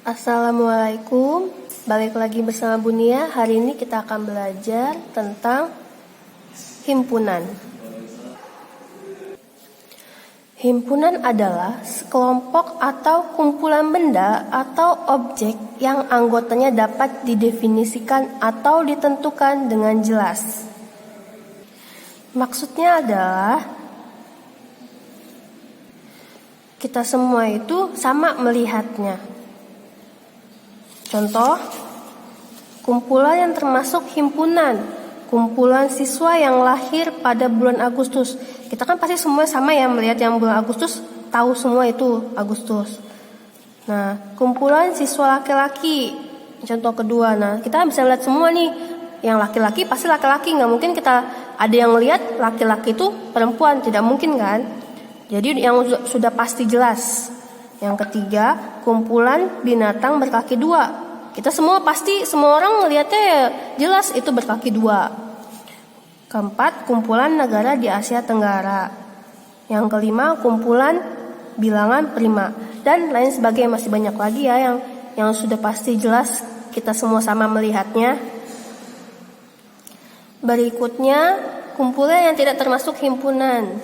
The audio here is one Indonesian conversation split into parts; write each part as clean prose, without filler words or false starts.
Assalamualaikum, balik lagi bersama Bunia. Hari ini kita akan belajar tentang himpunan. Himpunan adalah sekelompok atau kumpulan benda atau objek yang anggotanya dapat didefinisikan atau ditentukan dengan jelas. Maksudnya adalah kita semua itu sama melihatnya. Contoh, kumpulan yang termasuk himpunan, kumpulan siswa yang lahir pada bulan Agustus. Kita kan pasti semua sama ya melihat yang bulan Agustus, tahu semua itu Agustus. Nah, kumpulan siswa laki-laki, contoh kedua. Nah, kita bisa lihat semua nih, yang laki-laki pasti laki-laki, nggak mungkin kita ada yang lihat laki-laki itu perempuan, tidak mungkin kan? Jadi yang sudah pasti jelas. Yang ketiga, kumpulan binatang berkaki dua. Kita semua orang melihatnya ya jelas itu berkaki dua. Keempat, kumpulan negara di Asia Tenggara. Yang kelima, kumpulan bilangan prima. Dan lain sebagainya, masih banyak lagi ya yang sudah pasti jelas kita semua sama melihatnya. Berikutnya, kumpulan yang tidak termasuk himpunan.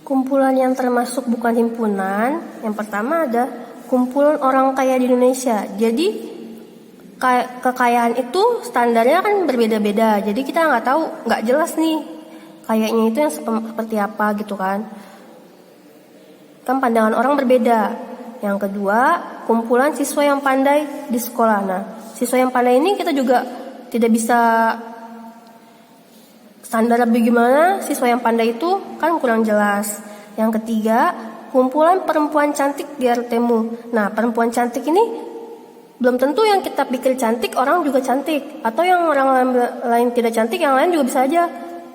Kumpulan yang termasuk bukan himpunan, yang pertama ada kumpulan orang kaya di Indonesia. Jadi kekayaan itu standarnya kan berbeda-beda. Jadi kita nggak jelas nih kayaknya itu yang seperti apa gitu kan. Kan pandangan orang berbeda. Yang kedua, kumpulan siswa yang pandai di sekolah. Nah, siswa yang pandai ini kita juga tidak bisa standar bagaimana siswa yang pandai itu kan kurang jelas. Yang ketiga, kumpulan perempuan cantik di RTMU. Nah, perempuan cantik ini belum tentu yang kita pikir cantik orang juga cantik, atau yang orang lain tidak cantik, yang lain juga bisa aja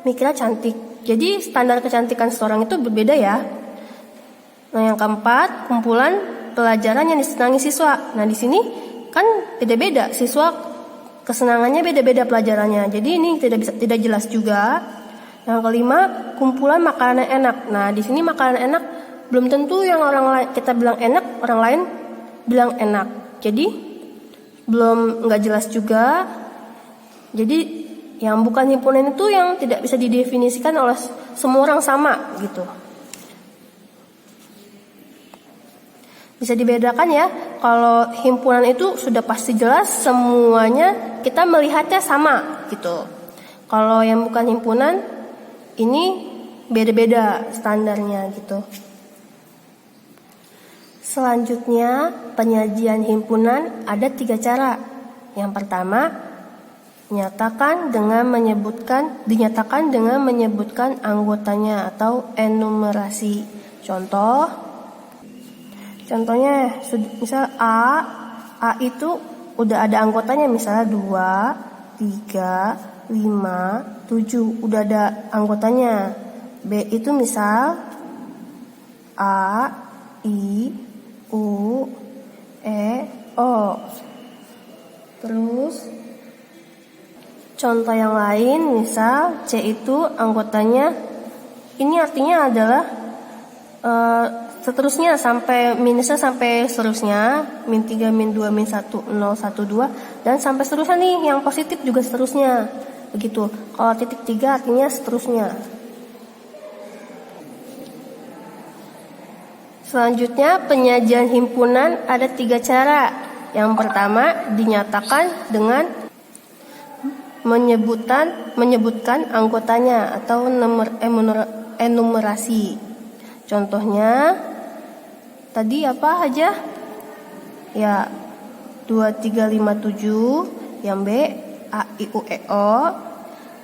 mikirnya cantik. Jadi standar kecantikan seseorang itu berbeda ya. Nah, yang keempat, kumpulan pelajaran yang disenangi siswa. Nah, di sini kan beda-beda, siswa kesenangannya beda-beda pelajarannya. Jadi ini tidak jelas juga. Yang kelima, kumpulan makanan enak. Nah, di sini makanan enak belum tentu yang orang lain kita bilang enak, orang lain bilang enak. Jadi nggak jelas juga. Jadi yang bukan himpunan itu yang tidak bisa didefinisikan oleh semua orang sama gitu. Bisa dibedakan ya, kalau himpunan itu sudah pasti jelas semuanya kita melihatnya sama gitu. Kalau yang bukan himpunan ini beda-beda standarnya gitu. Selanjutnya, penyajian himpunan ada 3 cara. Yang pertama, dinyatakan dengan menyebutkan anggotanya atau enumerasi. Contohnya, misal A itu udah ada anggotanya, misalnya 2, 3, 5, 7, udah ada anggotanya. B itu misal A, I, U, E, O. Terus contoh yang lain, misal C itu anggotanya, ini artinya adalah seterusnya sampai minusnya sampai seterusnya, min 3, min 2, min 1, 0, 1, 2, dan sampai seterusnya nih, yang positif juga seterusnya. Begitu. Kalau titik 3 artinya seterusnya. Selanjutnya, penyajian himpunan ada 3 cara. Yang pertama, dinyatakan dengan menyebutkan anggotanya atau enumerasi. Contohnya tadi apa aja? Ya, 2, 3, 5, 7. Yang B, A, I, U, E, O.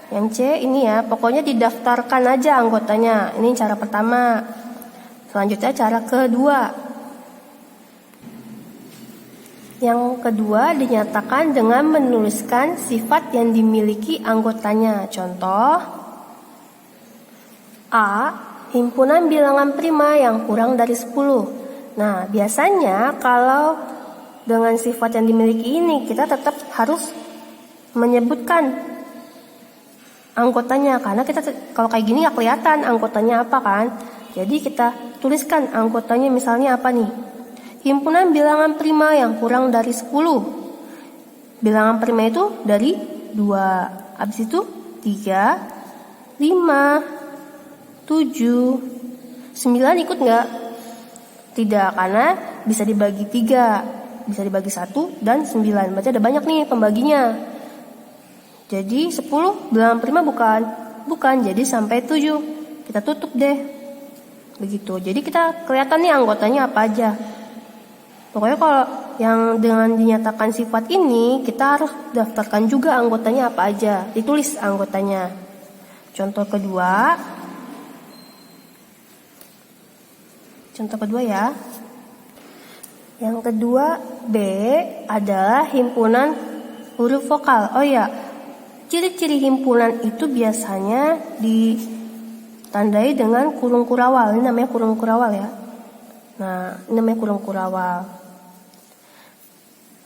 Yang C ini ya, pokoknya didaftarkan aja anggotanya. Ini cara pertama. Selanjutnya cara kedua. Yang kedua, dinyatakan dengan menuliskan sifat yang dimiliki anggotanya. Contoh A, himpunan bilangan prima yang kurang dari 10. Nah, biasanya kalau dengan sifat yang dimiliki ini kita tetap harus menyebutkan anggotanya, karena kita kalau kayak gini nggak kelihatan anggotanya apa kan. Jadi kita tuliskan anggotanya, misalnya apa nih? himpunan bilangan prima yang kurang dari 10. Bilangan prima itu dari 2. Habis itu 3, 5, 7, 9 ikut nggak? Tidak, karena bisa dibagi 3. Bisa dibagi 1 dan 9. Berarti ada banyak nih pembaginya. Jadi 10 bilangan prima bukan? Bukan, jadi sampai 7. Kita tutup deh. Begitu. Jadi kita kelihatan nih anggotanya apa aja. Pokoknya kalau yang dengan dinyatakan sifat ini, kita harus daftarkan juga anggotanya apa aja. Ditulis anggotanya. Contoh kedua ya. Yang kedua, B adalah himpunan huruf vokal. Oh ya, ciri-ciri himpunan itu biasanya ditandai dengan kurung kurawal. Ini namanya kurung kurawal ya. Nah, ini namanya kurung kurawal.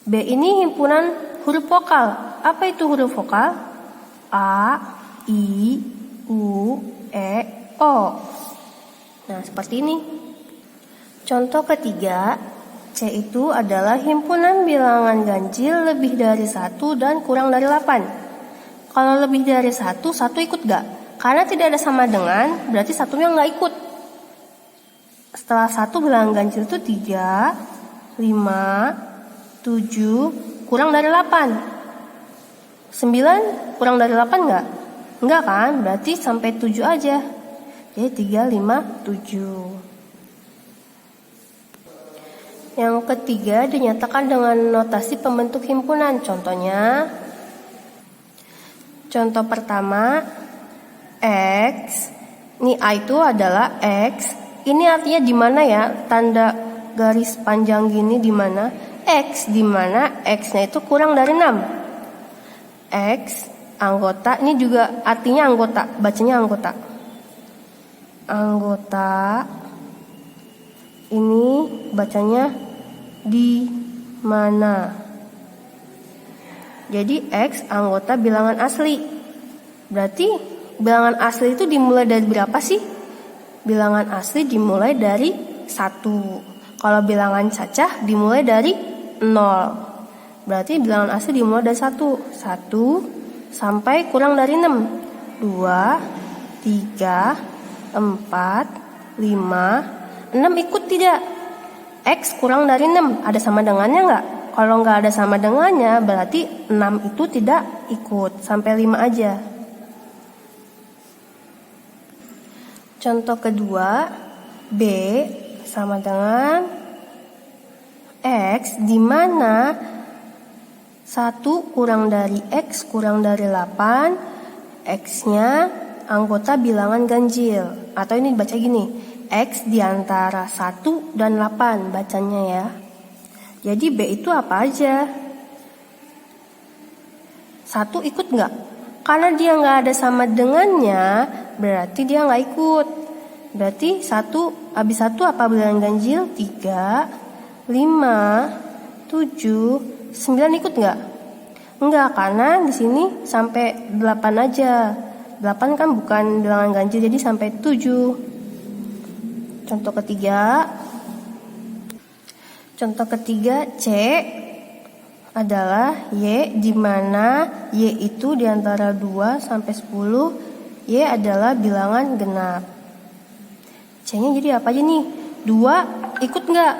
B ini himpunan huruf vokal. Apa itu huruf vokal? A, I, U, E, O. Nah, seperti ini. Contoh ketiga, C itu adalah himpunan bilangan ganjil lebih dari 1 dan kurang dari 8. Kalau lebih dari 1 ikut gak? Karena tidak ada sama dengan, berarti satunya gak ikut. Setelah 1 bilangan ganjil itu 3, 5, 7, kurang dari 8. 9 kurang dari 8 enggak? Enggak kan? Berarti sampai 7 aja. Jadi 3, 5, 7. Yang ketiga dinyatakan dengan notasi pembentuk himpunan. Contohnya, contoh pertama, X. Ini A itu adalah X. Ini artinya di mana ya? Tanda garis panjang gini di mana? X, di mana X-nya itu kurang dari 6. X, anggota, ini juga artinya anggota, bacanya anggota. Anggota, ini bacanya di mana. Jadi X anggota bilangan asli. Berarti bilangan asli itu dimulai dari berapa sih? Bilangan asli dimulai dari 1. Kalau bilangan cacah dimulai dari 0. Berarti bilangan asli dimulai dari 1 sampai kurang dari 6. 2, 3, 4, 5, 6 ikut tidak? X kurang dari 6 ada sama dengannya nggak? Kalau nggak ada sama dengannya berarti 6 itu tidak ikut. Sampai 5 aja. Contoh kedua, B sama dengan X, di mana 1 kurang dari X kurang dari 8, X-nya anggota bilangan ganjil. Atau ini baca gini, X di antara 1 dan 8 bacanya ya. Jadi B itu apa aja? 1 ikut nggak? Karena dia nggak ada sama dengannya, berarti dia nggak ikut. Berarti 1, habis 1 apa bilangan ganjil? 3, 5, 7, 9 ikut nggak? Enggak, karena di sini sampai 8 aja. 8 kan bukan bilangan ganjil, jadi sampai 7. Contoh ketiga. Contoh ketiga, C adalah Y, di mana Y itu di antara 2 sampai 10. Y adalah bilangan genap. C-nya jadi apa aja nih? 2 ikut nggak?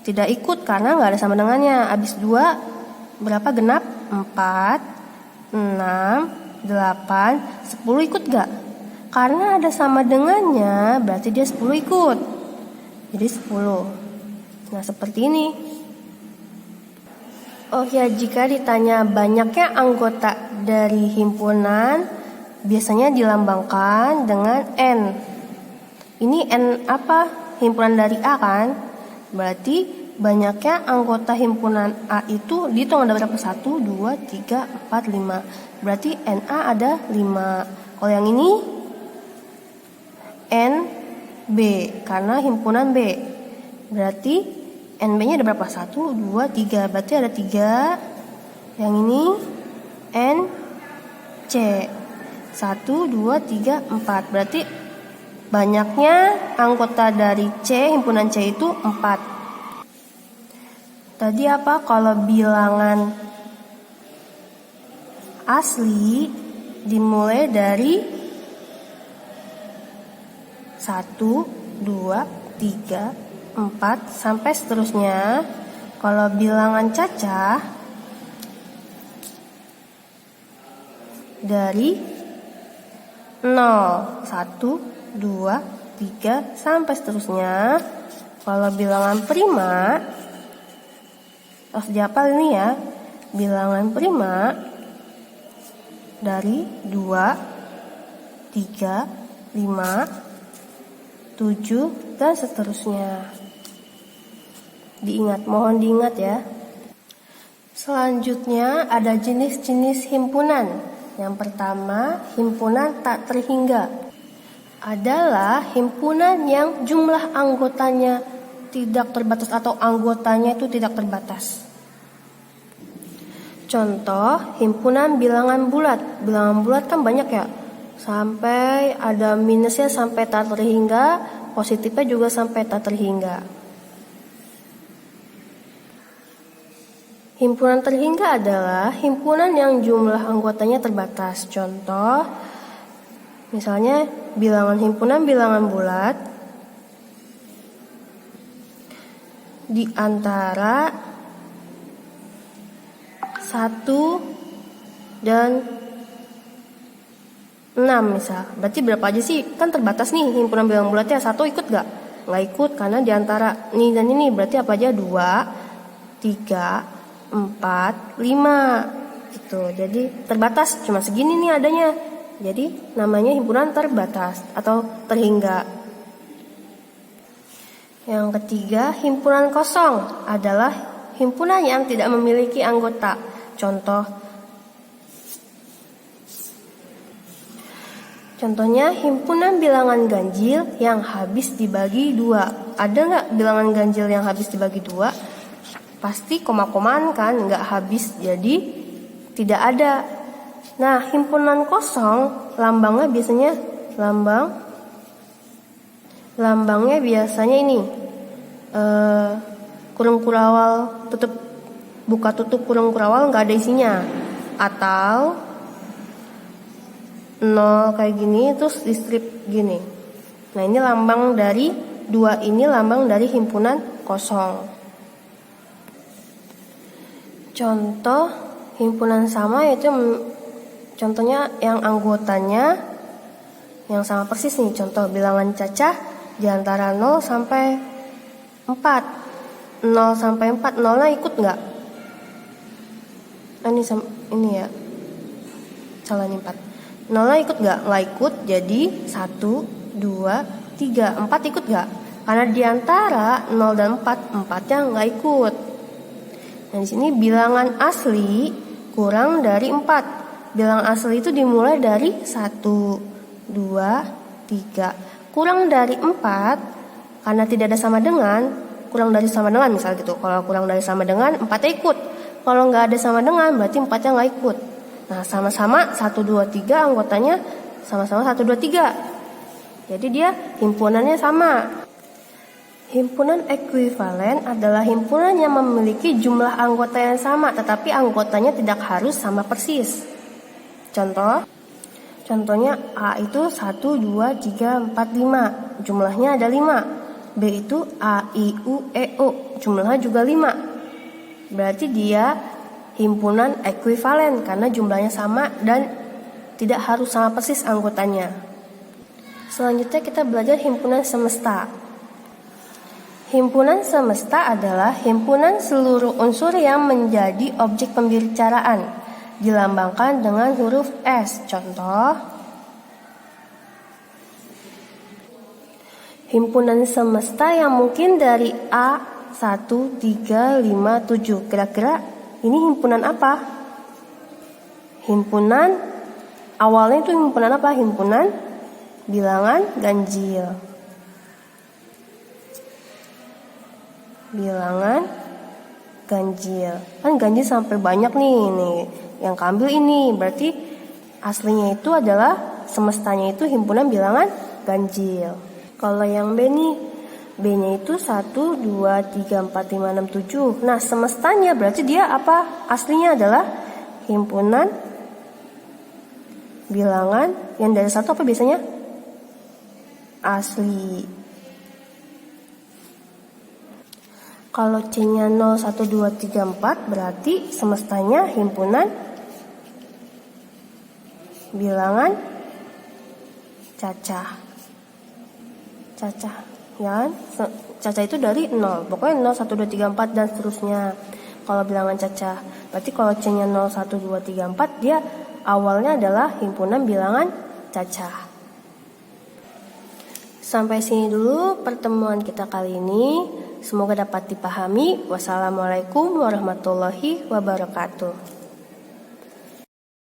Tidak ikut karena nggak ada sama dengannya. Habis 2 berapa genap? 4, 6, 8, 10 ikut nggak? Karena ada sama dengannya berarti dia 10 ikut. Jadi 10. Nah seperti ini. Oh ya, jika ditanya banyaknya anggota dari himpunan, biasanya dilambangkan dengan N. Ini N apa? Himpunan dari A kan? Berarti banyaknya anggota himpunan A itu dihitung ada berapa? 1, 2, 3, 4, 5. Berarti NA ada 5. Kalau yang ini NB karena himpunan B. Berarti NB-nya ada berapa? 1, 2, 3. Berarti ada 3. Yang ini NC 1, 2, 3, 4. Berarti banyaknya anggota dari C, himpunan C itu 4. Tadi apa? Kalau bilangan asli dimulai dari 1, 2, 3, 4 sampai seterusnya. Kalau bilangan cacah dari 0, 1, 2, 3 sampai seterusnya. Kalau bilangan prima harus dihafal ini ya. Bilangan prima dari 2, 3, 5, 7 dan seterusnya. Mohon diingat ya. Selanjutnya ada jenis-jenis himpunan. Yang pertama, himpunan tak terhingga. Adalah himpunan yang jumlah anggotanya tidak terbatas atau anggotanya itu tidak terbatas. Contoh, himpunan bilangan bulat. Bilangan bulat kan banyak ya. Sampai ada minusnya sampai tak terhingga, positifnya juga sampai tak terhingga. Himpunan terhingga adalah himpunan yang jumlah anggotanya terbatas. Contoh, misalnya himpunan bilangan bulat di antara 1 dan 6 misal. Berarti berapa aja sih? Kan terbatas nih himpunan bilangan bulatnya. 1 ikut gak? Nggak ikut karena di antara ini dan ini. Berarti apa aja? 2, 3, 4, 5 gitu. Jadi terbatas, cuma segini nih adanya. Jadi namanya himpunan terbatas atau terhingga. Yang ketiga, himpunan kosong adalah himpunan yang tidak memiliki anggota. Contohnya himpunan bilangan ganjil yang habis dibagi 2. Ada nggak bilangan ganjil yang habis dibagi 2? Pasti koma-komaan kan, nggak habis, jadi tidak ada. Nah, himpunan kosong lambangnya biasanya ini kurung kurawal buka tutup kurung kurawal nggak ada isinya, atau 0 kayak gini terus di strip gini. Nah, ini lambang dari 2 ini lambang dari himpunan kosong. Contoh himpunan sama yaitu contohnya yang anggotanya yang sama persis nih. Contoh bilangan cacah di antara 0 sampai 4. 0 sampai 4, 0-nya ikut nggak? Ini ya. Salah nih 4. 0-nya ikut nggak? Nggak ikut, jadi 1, 2, 3, 4 ikut nggak? Karena di antara 0 dan 4, 4-nya nggak ikut. Nah, di sini bilangan asli kurang dari 4. Bilangan asli itu dimulai dari 1, 2, 3. Kurang dari 4 karena tidak ada sama dengan, kurang dari sama dengan misal gitu. Kalau kurang dari sama dengan, 4-nya ikut. Kalau nggak ada sama dengan, berarti 4-nya nggak ikut. Nah, sama-sama 1, 2, 3 anggotanya sama-sama 1, 2, 3. Jadi dia himpunannya sama. Himpunan ekuivalen adalah himpunan yang memiliki jumlah anggota yang sama, tetapi anggotanya tidak harus sama persis. Contohnya A itu 1, 2, 3, 4, 5. Jumlahnya ada 5. B itu A, I, U, E, O. Jumlahnya juga 5. Berarti dia himpunan ekuivalen karena jumlahnya sama dan tidak harus sama persis anggotanya. Selanjutnya kita belajar himpunan semesta. Himpunan semesta adalah himpunan seluruh unsur yang menjadi objek pembicaraan, dilambangkan dengan huruf S. Contoh, himpunan semesta yang mungkin dari A 1, 3, 5, 7. Kira-kira ini himpunan apa? Himpunan awalnya itu himpunan apa? Himpunan bilangan ganjil. Bilangan ganjil. Kan ganjil sampai banyak nih. Yang keambil ini berarti aslinya itu adalah semestanya itu himpunan bilangan ganjil. Kalau yang B nih, B-nya itu 1, 2, 3, 4, 5, 6, 7. Nah, semestanya berarti dia apa? Aslinya adalah himpunan bilangan yang dari 1 apa biasanya? Asli. Kalau C-nya 0, 1, 2, 3, 4 berarti semestanya himpunan bilangan cacah. Cacah, ya kan? Cacah itu dari 0. Pokoknya 0, 1, 2, 3, 4 dan seterusnya. Kalau bilangan cacah. Berarti kalau C-nya 0, 1, 2, 3, 4 dia awalnya adalah himpunan bilangan cacah. Sampai sini dulu pertemuan kita kali ini. Semoga dapat dipahami. Wassalamualaikum warahmatullahi wabarakatuh.